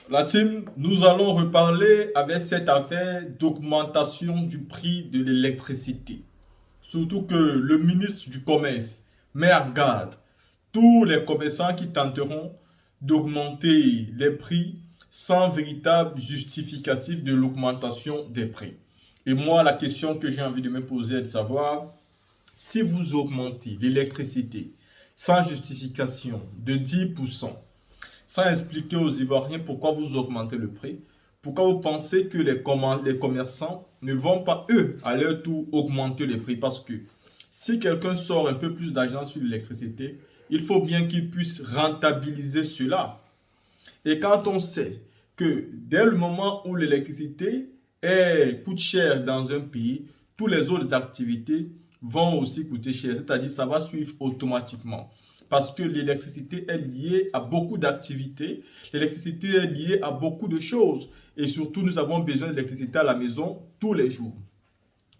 La team, nous allons reparler avec cette affaire d'augmentation du prix de l'électricité. Surtout que le ministre du Commerce met en garde tous les commerçants qui tenteront d'augmenter les prix sans véritable justificatif de l'augmentation des prix. Et moi, la question que j'ai envie de me poser est de savoir si vous augmentez l'électricité sans justification de 10%, sans expliquer aux Ivoiriens pourquoi vous augmentez le prix, pourquoi vous pensez que les commerçants ne vont pas, eux, à leur tour, augmenter les prix? Parce que si quelqu'un sort un peu plus d'argent sur l'électricité, il faut bien qu'il puisse rentabiliser cela. Et quand on sait que dès le moment où l'électricité coûte cher dans un pays, toutes les autres activités vont aussi coûter cher, c'est-à-dire ça va suivre automatiquement. Parce que l'électricité est liée à beaucoup d'activités, l'électricité est liée à beaucoup de choses. Et surtout, nous avons besoin d'électricité à la maison tous les jours.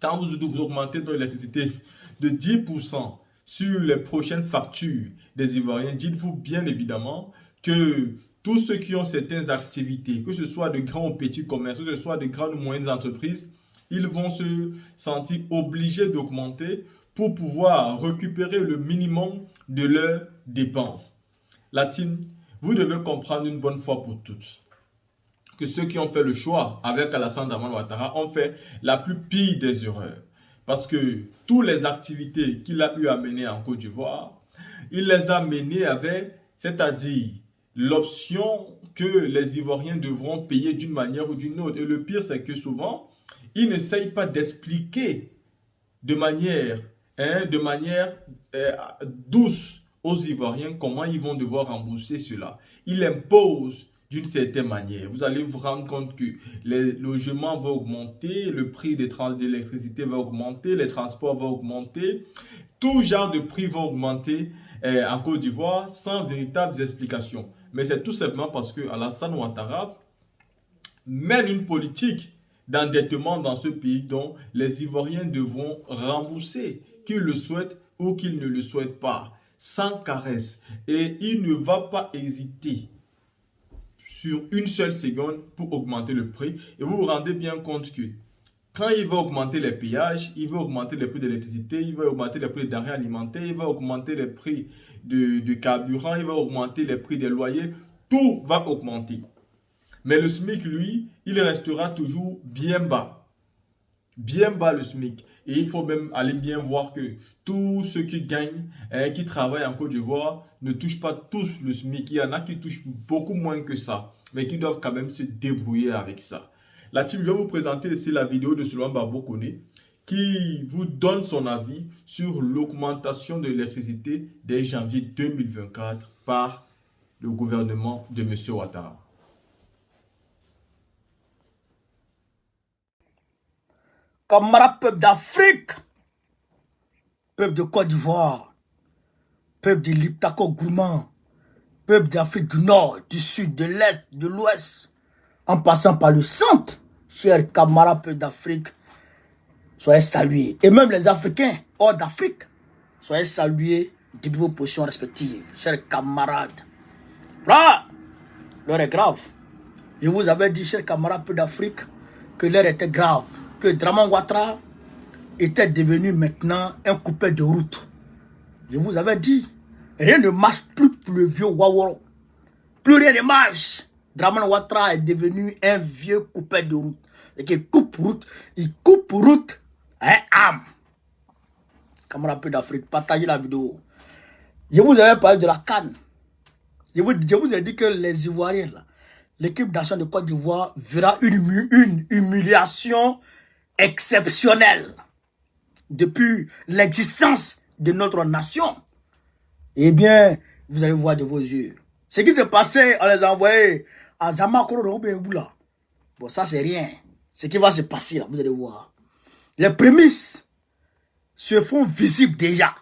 Quand vous augmentez l'électricité de 10% sur les prochaines factures des Ivoiriens, dites-vous bien évidemment que tous ceux qui ont certaines activités, que ce soit de grands ou petits commerces, que ce soit de grandes ou moyennes entreprises, ils vont se sentir obligés d'augmenter pour pouvoir récupérer le minimum de leurs dépenses. La team, vous devez comprendre une bonne fois pour toutes que ceux qui ont fait le choix avec Alassane Dramane Ouattara ont fait la plus pire des erreurs. Parce que toutes les activités qu'il a eu à mener en Côte d'Ivoire, il les a menées avec, c'est-à-dire l'option que les Ivoiriens devront payer d'une manière ou d'une autre. Et le pire, c'est que souvent, ils n'essayent pas d'expliquer de manière, de manière douce aux Ivoiriens comment ils vont devoir rembourser cela. Ils imposent d'une certaine manière. Vous allez vous rendre compte que les logements vont augmenter, le prix de l'électricité va augmenter, les transports vont augmenter, tout genre de prix va augmenter en Côte d'Ivoire sans véritables explications. Mais c'est tout simplement parce que Alassane Ouattara mène une politique d'endettement dans ce pays dont les Ivoiriens devront rembourser, qu'ils le souhaitent ou qu'ils ne le souhaitent pas, sans caresse. Et il ne va pas hésiter sur une seule seconde pour augmenter le prix. Et vous vous rendez bien compte que quand il va augmenter les péages, il va augmenter les prix de l'électricité, il va augmenter les prix des denrées alimentaires, il va augmenter les prix de carburant, il va augmenter les prix des loyers, tout va augmenter. Mais le SMIC, lui, il restera toujours bien bas le SMIC. Et il faut même aller bien voir que tous ceux qui gagnent, qui travaillent en Côte d'Ivoire, ne touchent pas tous le SMIC. Il y en a qui touchent beaucoup moins que ça, mais qui doivent quand même se débrouiller avec ça. La team, je vais vous présenter ici la vidéo de Souleymane Babou Koné qui vous donne son avis sur l'augmentation de l'électricité dès janvier 2024 par le gouvernement de M. Ouattara. Camarades peuple d'Afrique, peuple de Côte d'Ivoire, peuple de l'Iptako Gourmand, peuple d'Afrique du Nord, du Sud, de l'Est, de l'Ouest, en passant par le centre, chers camarades peuple d'Afrique, soyez salués. Et même les Africains hors d'Afrique, soyez salués depuis vos positions respectives, chers camarades. Là, l'heure est grave. Je vous avais dit, chers camarades peuple d'Afrique, que l'heure était grave, que Dramane Ouattara était devenu maintenant un coupé de route. Je vous avais dit, rien ne marche plus pour le vieux Waworo. Plus rien ne marche. Dramane Ouattara est devenu un vieux coupé de route. Et qu'il coupe route, il coupe route à un âme. Camarades peu d'Afrique, partagez la vidéo. Je vous avais parlé de la CAN. Je vous ai dit que les Ivoiriens, l'équipe nationale de Côte d'Ivoire verra une humiliation exceptionnelle depuis l'existence de notre nation. Eh bien, vous allez voir de vos yeux. Ce qui s'est passé, on les a envoyés à Zamakoro. Bon, ça, c'est rien. Ce qui va se passer, là, vous allez voir. Les prémices se font visibles déjà.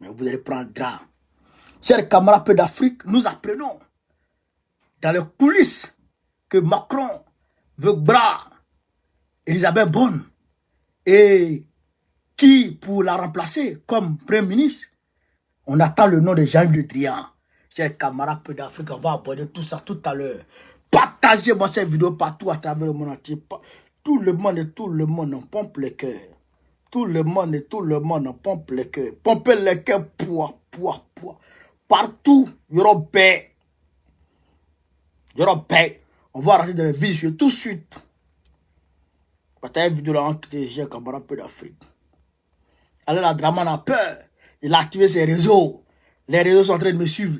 Mais vous allez prendre drap. Chers camarades peu d'Afrique, nous apprenons dans les coulisses que Macron veut bras Elisabeth Borne et qui, pour la remplacer comme Premier ministre, on attend le nom de Jean-Yves Le Drian. Chers camarades peu d'Afrique, on va aborder tout ça tout à l'heure. Partage Partagez-moi cette vidéo partout à travers le monde entier. Tout le monde en pompe le cœur. Tout le monde en pompe le cœur. Pompez le cœur, poids. Partout, il y aura paix. Il y aura paix. On va arrêter de les visualiser tout de suite. Partagez la vidéo là, j'ai un camarade peu d'Afrique. Alors la Draman a peur. Il a activé ses réseaux. Les réseaux sont en train de me suivre.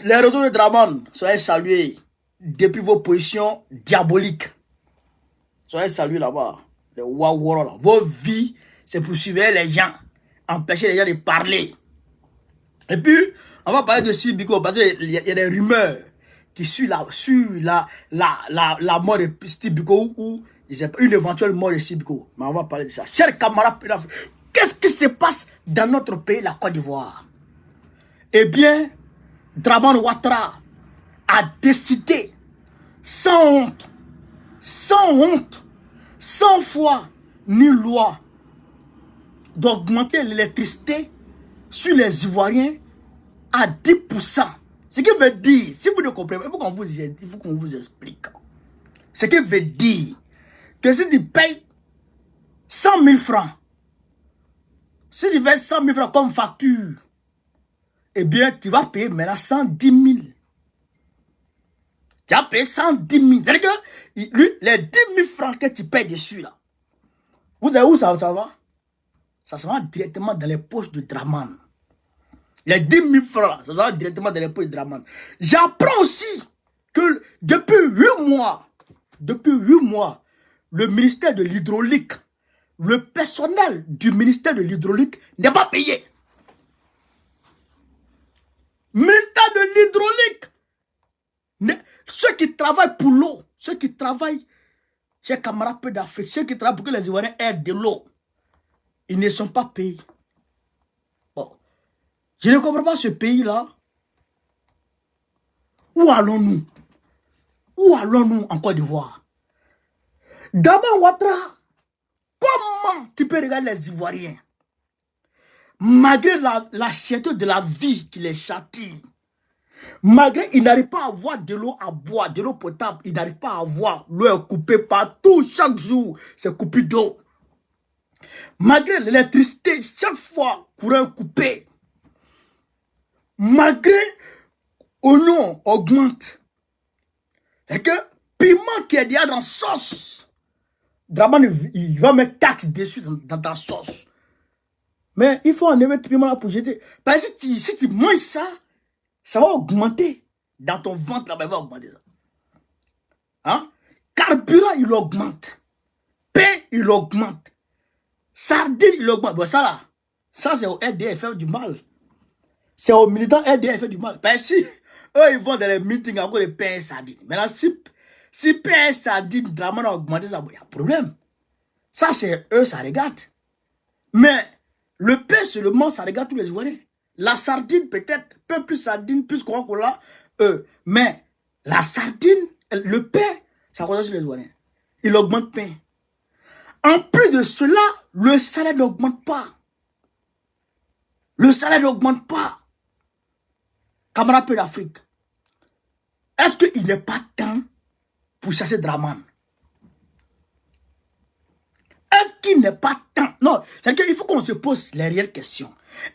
Les réseaux de Draman, soyez salués depuis vos positions diaboliques. Soyez salués là-bas. Les Waworo là. Vos vies, c'est pour suivre les gens. Empêcher les gens de parler. Et puis, on va parler de Sibiko parce qu'il y a des rumeurs qui suivent la mort de Sibiko ou une éventuelle mort de Sibiko. Mais on va parler de ça. Chers camarades, qu'est-ce qui se passe dans notre pays, la Côte d'Ivoire? Eh bien, Draman Ouattara a décidé, sans honte, sans foi ni loi, d'augmenter l'électricité sur les Ivoiriens à 10%. Ce qui veut dire, si vous ne comprenez pas, il faut qu'on vous explique. Ce qui veut dire que si tu payes 100 000 francs, si tu verses 100 000 francs comme facture, eh bien, tu vas payer maintenant 110 000. Tu vas payer 110 000. C'est-à-dire que lui, les 10 000 francs que tu payes dessus, là, vous savez où ça va? Ça se va directement dans les poches de Draman. Les 10 000 francs, ça se va directement dans les poches de Draman. J'apprends aussi que depuis 8 mois, le ministère de l'hydraulique, le personnel du ministère de l'hydraulique n'est pas payé. Ministère de l'hydraulique. Ceux qui travaillent pour l'eau, ceux qui travaillent chez camarades peu d'Afrique, ceux qui travaillent pour que les Ivoiriens aient de l'eau, ils ne sont pas payés. Bon. Je ne comprends pas ce pays-là. Où allons-nous? Où allons-nous en Côte d'Ivoire? D'abord, Ouattara, comment tu peux regarder les Ivoiriens? Malgré la cherté de la vie qui les châtie, malgré ils n'arrivent pas à avoir de l'eau à boire, de l'eau potable, ils n'arrivent pas à avoir, l'eau est coupée partout, chaque jour, c'est coupé d'eau. Malgré l'électricité, chaque fois, courant coupé. Malgré oignon augmente. C'est que piment qui est déjà dans sauce, Draman, il va mettre taxe dessus dans ta sauce. Mais il faut enlever le piment là pour jeter. Parce que si tu manges ça, ça va augmenter. Dans ton ventre là-bas, il va augmenter ça. Hein? Carburant, il augmente. Pain, il augmente. Sardine, il augmente. Bon, ça là, ça c'est au RDF du mal. C'est aux militants RDF du mal. Parce que eux, ils vont dans les meetings à cause de pain et sardine. Maintenant, si pain et sardine, Draman a augmenté ça, il y a un problème. Ça, c'est eux, ça regarde. Mais le pain seulement, ça regarde tous les Ivoiriens. La sardine, peut-être, peu plus sardine, plus Coca-Cola, mais la sardine, le pain, ça regarde sur les Ivoiriens. Il augmente le pain. En plus de cela, le salaire n'augmente pas. Le salaire n'augmente pas. Camarade peu d'Afrique, est-ce qu'il n'est pas temps pour chasser Draman? Est-ce qu'il n'est pas temps? Non, c'est-à-dire qu'il faut qu'on se pose les réelles questions.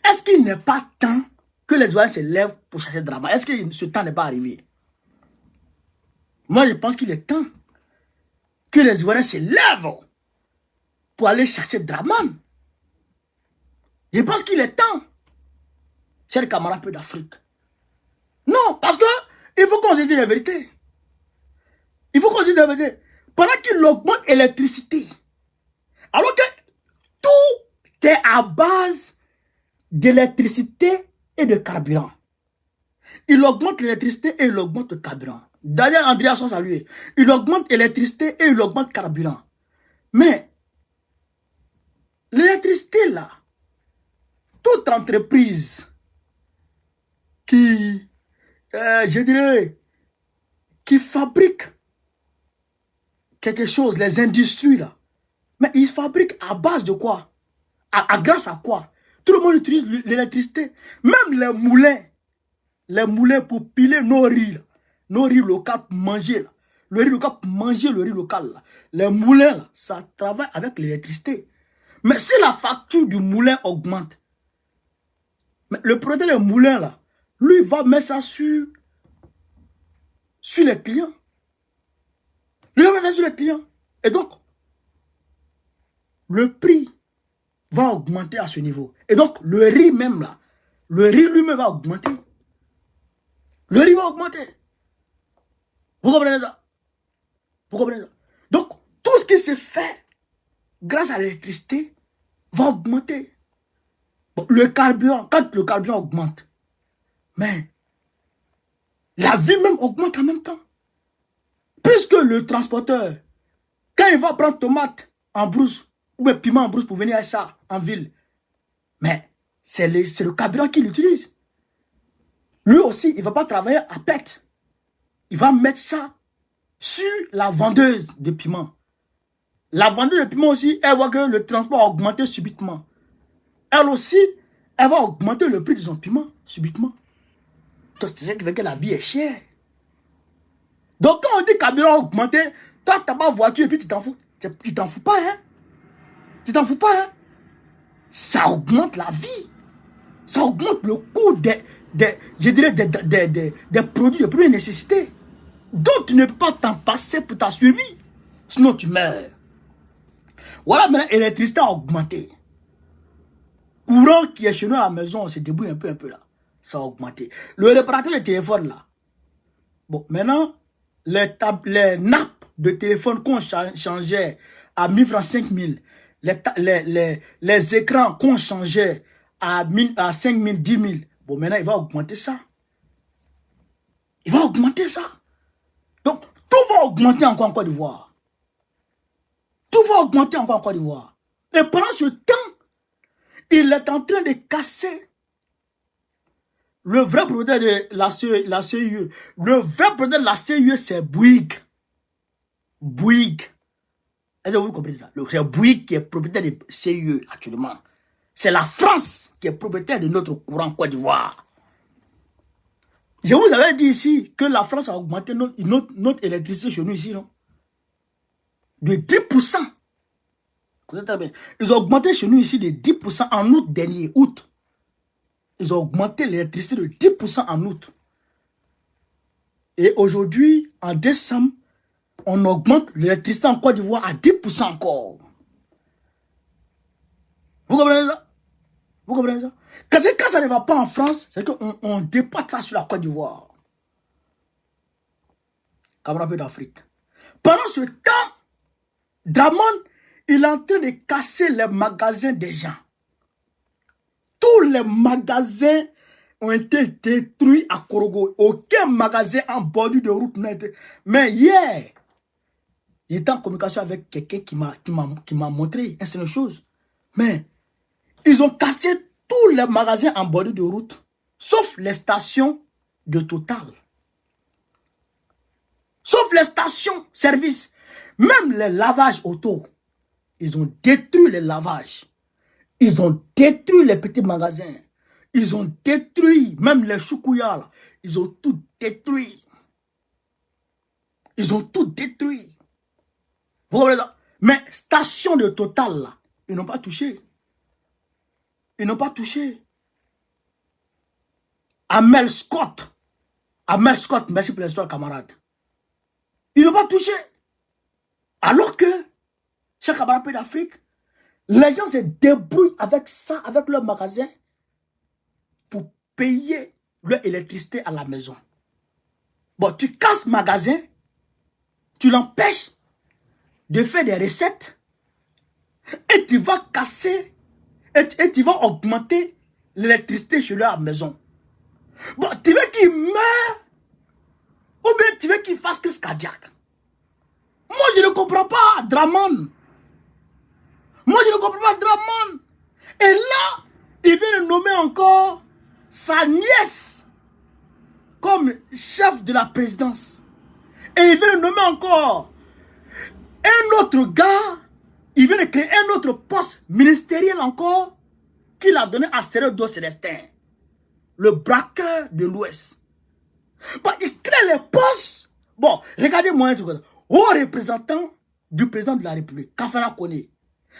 Est-ce qu'il n'est pas temps que les Ivoiriens se lèvent pour chasser Draman? Est-ce que ce temps n'est pas arrivé? Moi, je pense qu'il est temps que les Ivoiriens se lèvent pour aller chasser Draman. Je pense qu'il est temps. Chers camarades peu d'Afrique. Non, parce que il faut qu'on se dise la vérité. Il faut qu'on se dise la vérité. Pendant qu'il augmente l'électricité, alors que tout est à base d'électricité et de carburant. Il augmente l'électricité et il augmente le carburant. Daniel Andrea sont salués. Il augmente l'électricité et il augmente le carburant. Mais l'électricité là, toute entreprise qui, je dirais, qui fabrique quelque chose, les industries là, mais ils fabriquent à base de quoi? Grâce à quoi? Tout le monde utilise l'électricité. Même les moulins pour piler nos riz locaux pour manger là. le riz local, pour manger le riz local, là, les moulins, là, ça travaille avec l'électricité. Mais si la facture du moulin augmente, mais le producteur des moulins, là, lui, va mettre ça sur les clients. Lui, va mettre ça sur les clients. Et donc, le prix va augmenter à ce niveau. Et donc, le riz même, là, le riz lui-même va augmenter. Le riz va augmenter. Vous comprenez ça? Vous comprenez ça? Donc, tout ce qui se fait grâce à l'électricité va augmenter. Bon, le carburant, quand le carburant augmente, mais la vie même augmente en même temps. Puisque le transporteur, quand il va prendre tomate en brousse, ou un piment en brousse pour venir à ça en ville, mais c'est le carburant qu'il utilise. Lui aussi, il ne va pas travailler à pète. Il va mettre ça sur la vendeuse de piment. La vendeuse de piment aussi, elle voit que le transport a augmenté subitement. Elle aussi, elle va augmenter le prix de son piment subitement. C'est ce qui fait que la vie est chère. Donc quand on dit carburant augmenté, toi tu n'as pas voiture et puis tu t'en fous. Tu t'en fous pas, hein? Tu t'en fous pas, hein? Ça augmente la vie. Ça augmente le coût des produits de première nécessité. Donc tu ne peux pas t'en passer pour ta survie. Sinon tu meurs. Voilà, maintenant l'électricité a augmenté. Courant qui est chez nous à la maison, on se débrouille un peu là. Ça a augmenté. Le réparateur de téléphone là. Bon, maintenant, les nappes de téléphone qu'on changeait à 1000 francs, 5000, les écrans qu'on changeait à 5000, 10 000, bon, maintenant, il va augmenter ça. Il va augmenter ça. Donc, tout va augmenter encore en Côte d'Ivoire. Tout va augmenter encore en Côte d'Ivoire. Et pendant ce temps, il est en train de casser le vrai propriétaire de la CIE. Le vrai propriétaire de la CIE, c'est Bouygues. Bouygues. Est-ce que vous comprenez ça? C'est Bouygues qui est propriétaire de CIE actuellement. C'est la France qui est propriétaire de notre courant Côte d'Ivoire. Je vous avais dit ici que la France a augmenté notre électricité chez nous ici, non? De 10%. Très bien. Ils ont augmenté chez nous ici de 10% en août dernier, août. Ils ont augmenté l'électricité de 10% en août. Et aujourd'hui, en décembre, on augmente l'électricité en Côte d'Ivoire à 10% encore. Vous comprenez ça? Vous comprenez ça? Quand ça ne va pas en France, c'est qu'on dépasse ça sur la Côte d'Ivoire. Camarade d'Afrique. Pendant ce temps, Dramon, il est en train de casser les magasins des gens. Tous les magasins ont été détruits à Korogo. Aucun magasin en bordure de route n'a été... Mais hier, il était en communication avec quelqu'un qui m'a montré une seule chose. Mais ils ont cassé tous les magasins en bordure de route, sauf les stations de Total. Sauf les stations service. Même les lavages auto. Ils ont détruit les lavages. Ils ont détruit les petits magasins. Ils ont détruit même les choukouya là. Ils ont tout détruit. Ils ont tout détruit. Vous voyez là? Mais station de Total là, ils n'ont pas touché. Ils n'ont pas touché. Amel Scott, merci pour l'histoire camarade. Ils n'ont pas touché. Alors que, chez camarade d'Afrique, les gens se débrouillent avec ça, avec leur magasin, pour payer leur électricité à la maison. Bon, tu casses magasin, tu l'empêches de faire des recettes, et tu vas casser, et tu vas augmenter l'électricité chez leur maison. Bon, tu veux qu'il meure, ou bien tu veux qu'il fasse crise cardiaque. Moi, je ne comprends pas, Dramon. Moi, je ne comprends pas Dramon. Et là, il vient de nommer encore sa nièce comme chef de la présidence. Et il vient de nommer encore un autre gars. Il vient de créer un autre poste ministériel encore qu'il a donné à Seredo Célestin, le braqueur de l'Ouest. Bon, il crée les postes Bon, regardez-moi un truc. Au représentant du président de la République, Kafana Kone,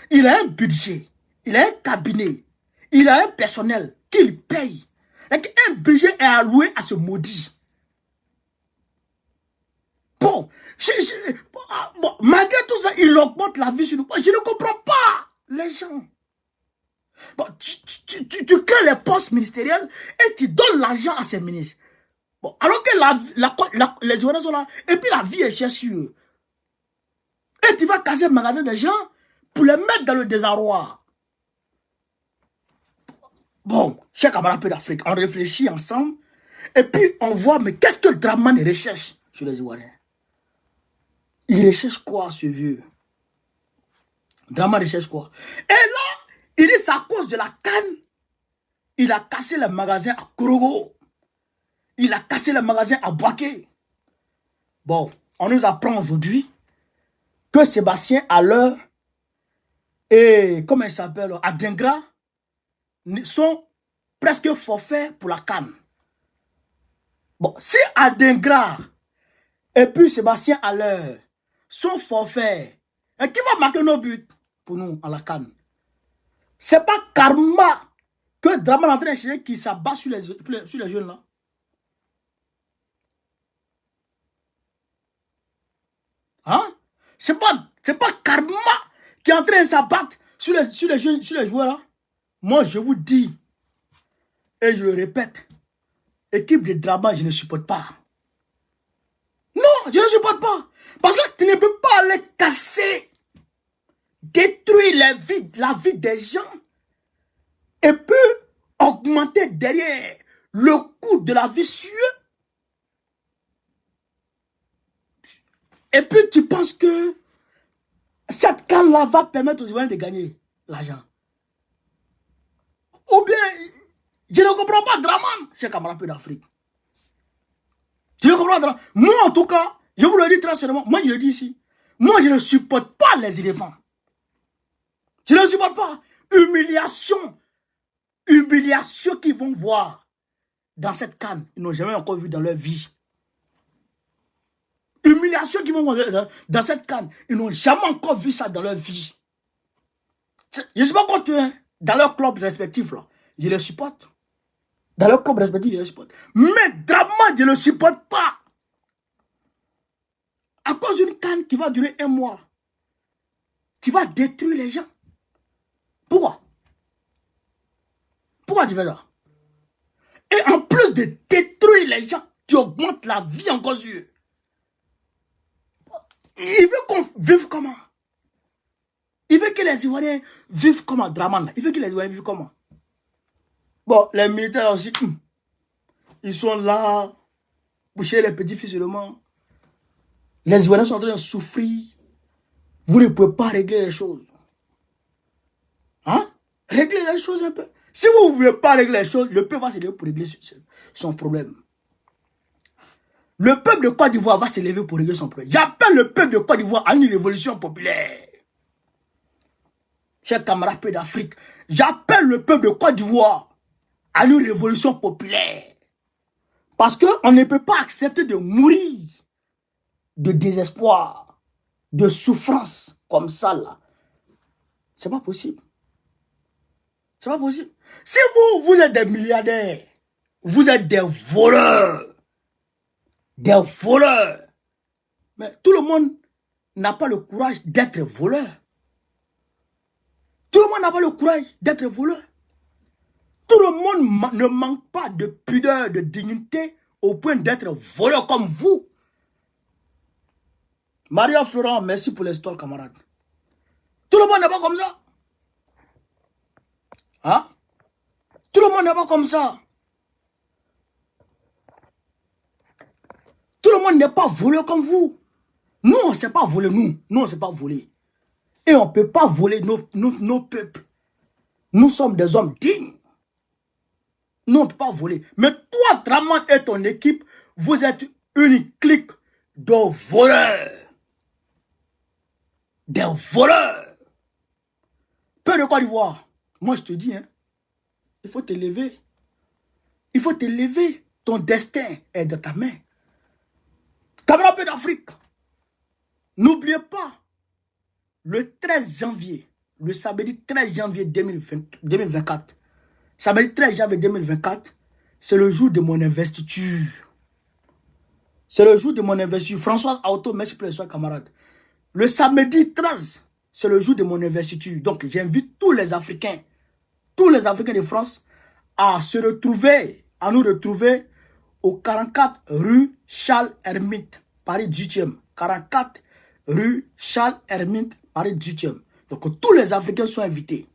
il a un budget, il a un cabinet, il a un personnel qu'il paye. Et qu'un budget est alloué à ce maudit. Bon, bon, malgré tout ça, il augmente la vie sur nous. Je ne comprends pas les gens. Bon, tu crées les postes ministériels et tu donnes l'argent à ces ministres. Bon, alors que les Ivoiriens sont là, et puis la vie est chère sur eux. Et tu vas casser le magasin des gens pour les mettre dans le désarroi. Bon, chers camarades d'Afrique, on réfléchit ensemble, et puis on voit, mais qu'est-ce que Dramane recherche sur les Ivoiriens? Il recherche quoi, ce vieux? Dramane recherche quoi? Et là, il dit c'est à cause de la canne. Il a cassé le magasin à Korogo. Il a cassé le magasin à Boaké. Bon, on nous apprend aujourd'hui que Sébastien Haller et, comment il s'appelle, Adingra sont presque forfaits pour la canne. Bon, si Adingra et puis Sébastien Haller sont forfaits, et qui va marquer nos buts pour nous à la canne? C'est pas Karma que Dramane est en train de chercher qui s'abat sur les jeunes là. Hein? C'est pas Karma qui est en train de s'abattre sur les joueurs là. Moi, je vous dis, et je le répète, équipe de Dramane, je ne supporte pas. Non, je ne supporte pas. Parce que tu ne peux pas aller casser, détruire la vie des gens et puis augmenter derrière le coût de la vie sur eux. Et puis tu penses que cette canne-là va permettre aux Ivoiriens de gagner l'argent. Ou bien, je ne comprends pas Dramane, chers camarades d'Afrique. Je ne comprends pas Dramane. Moi, en tout cas, je vous le dis très sérieusement, moi je le dis ici, moi je ne supporte pas les éléphants. Je ne supporte pas. Humiliation qu'ils vont voir dans cette canne. Ils n'ont jamais encore vu dans leur vie. Humiliation qu'ils vont voir dans cette canne. Ils n'ont jamais encore vu ça dans leur vie. Je ne sais pas quoi tu es dans leur club respectif là. Je les supporte. Dans leur club respectif, je les supporte. Mais Dramane, je ne le supporte pas. À cause d'une canne qui va durer 1 mois, tu vas détruire les gens. Pourquoi? Pourquoi tu fais ça? Et en plus de détruire les gens, tu augmentes la vie encore sur eux. Il veut qu'on vive comment? Il veut que les Ivoiriens vivent comment, Dramane? Il veut que les Ivoiriens vivent comment? Bon, les militaires aussi, ils sont là, boucher les petits fils seulement. Les Ivoiriens sont en train de souffrir. Vous ne pouvez pas régler les choses. Hein? Régler les choses un peu. Si vous ne voulez pas régler les choses, le peuple va se lever pour régler son problème. Le peuple de Côte d'Ivoire va se lever pour régler son problème. J'appelle le peuple de Côte d'Ivoire à une révolution populaire. Chers camarades d'Afrique, j'appelle le peuple de Côte d'Ivoire à une révolution populaire. Parce qu'on ne peut pas accepter de mourir de désespoir, de souffrance comme ça là. C'est pas possible. C'est pas possible. Si vous êtes des milliardaires, vous êtes des voleurs. Des voleurs. Mais tout le monde n'a pas le courage d'être voleur. Tout le monde n'a pas le courage d'être voleur. Tout le monde ne manque pas de pudeur, de dignité au point d'être voleur comme vous. Maria Florent, merci pour l'histoire, camarade. Tout le monde n'est pas comme ça. Hein? Tout le monde n'est pas comme ça. Tout le monde n'est pas voleur comme vous. Nous, on ne sait pas voler, nous. Nous, on ne sait pas voler. Et on ne peut pas voler nos peuples. Nous sommes des hommes dignes. Nous, on ne peut pas voler. Mais toi, Dramane et ton équipe, vous êtes une clique de voleurs. Des voleurs. Peu de Côte d'Ivoire. Moi, je te dis, hein, il faut te lever. Il faut te lever. Ton destin est dans ta main. Camarades peuple d'Afrique, n'oubliez pas, le 13 janvier, le samedi 13 janvier 2024, samedi 13 janvier 2024, c'est le jour de mon investiture. C'est le jour de mon investiture. Françoise Auto, merci pour les soins, camarades. Le samedi 13, c'est le jour de mon investiture. Donc, j'invite tous les Africains de France, à se retrouver, à nous retrouver au 44 rue Charles Hermite, Paris 18e. 44 rue Charles Hermite, Paris 18e. Donc, tous les Africains sont invités.